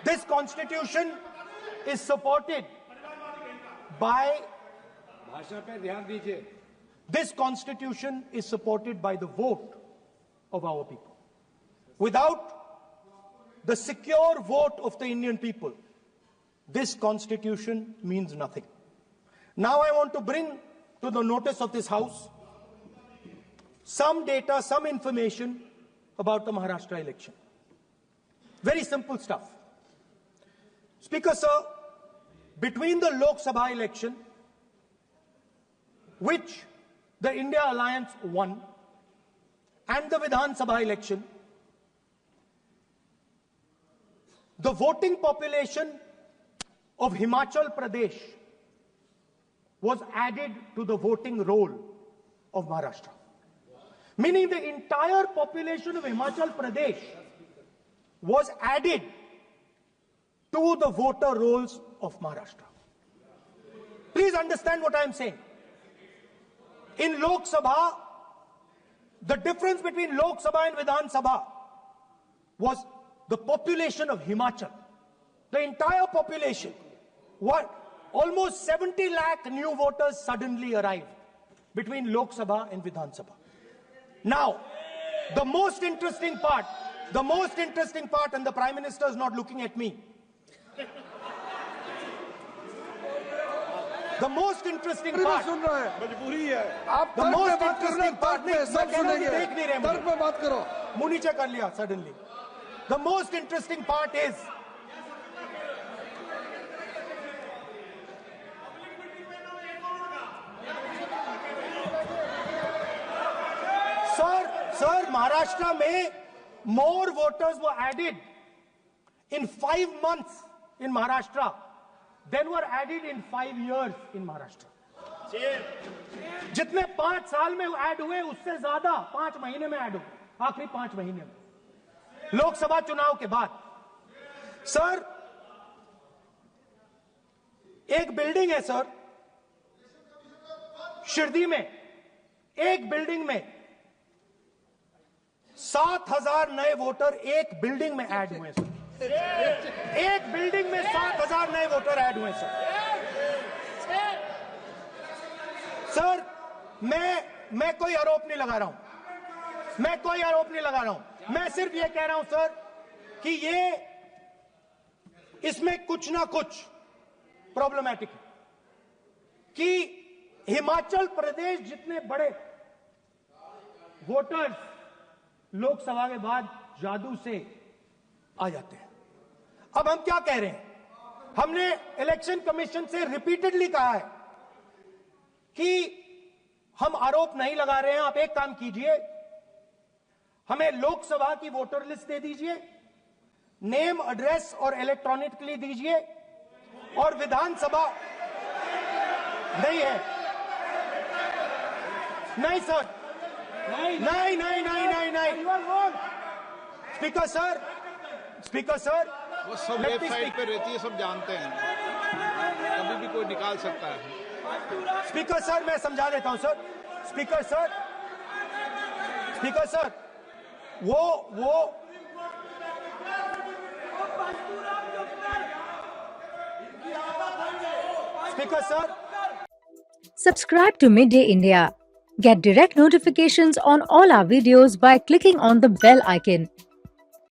this constitution is supported by भाषा पे ध्यान दीजिए. This constitution is supported by the vote of our people. Without the secure vote of the Indian people, this constitution means nothing. Now I want to bring to the notice of this House some data, some information about the Maharashtra election. Very simple stuff. Speaker sir, between the Lok Sabha election, which the India Alliance won, and the Vidhan Sabha election, the voting population of Himachal Pradesh was added to the voting roll of Maharashtra. Meaning the entire population of Himachal Pradesh was added to the voter rolls of Maharashtra. Please understand what I am saying. In Lok Sabha, the difference between Lok Sabha and Vidhan Sabha was the population of Himachal. The entire population. Almost 70 lakh new voters suddenly arrived between Lok Sabha and Vidhan Sabha. Now, the most interesting part, and the Prime Minister is not looking at me. The most interesting part, मजबूरी है. the most interesting part, तर्क पे बात करो. मुंह नीचे कर लिया suddenly. The most interesting part is Sir, Maharashtra में more voters were added in 5 months in Maharashtra than were added in 5 years in Maharashtra. जितने 5 साल में ऐड हुए उससे ज्यादा 5 महीने में ऐड हुए, आखिरी 5 महीने में लोकसभा चुनाव के बाद. सर, एक बिल्डिंग है सर शिरडी में, एक बिल्डिंग में 7,000 नए वोटर एक बिल्डिंग में ऐड हुए सर. एक बिल्डिंग में 7,000 नए वोटर ऐड हुए सर. सर, मैं कोई आरोप नहीं लगा रहा हूं, मैं सिर्फ ये कह रहा हूं सर कि इसमें कुछ ना कुछ प्रॉब्लमैटिक है कि हिमाचल प्रदेश जितने बड़े वोटर्स लोकसभा के बाद जादू से आ जाते हैं. अब हम क्या कह रहे हैं? हमने इलेक्शन कमीशन से रिपीटेडली कहा है कि हम आरोप नहीं लगा रहे हैं. आप एक काम कीजिए, हमें लोकसभा की वोटर लिस्ट दे दीजिए, नेम, एड्रेस और इलेक्ट्रॉनिकली दीजिए, और विधानसभा नहीं है. नहीं सर, नहीं. स्पीकर सर, वो सब वेबसाइट पे रहती है, सब जानते हैं. कभी भी कोई निकाल सकता है. स्पीकर सर, मैं समझा देता हूं सर. स्पीकर सर, वो speaker sir. Subscribe to Midday India. Get direct notifications on all our videos by clicking on the bell icon.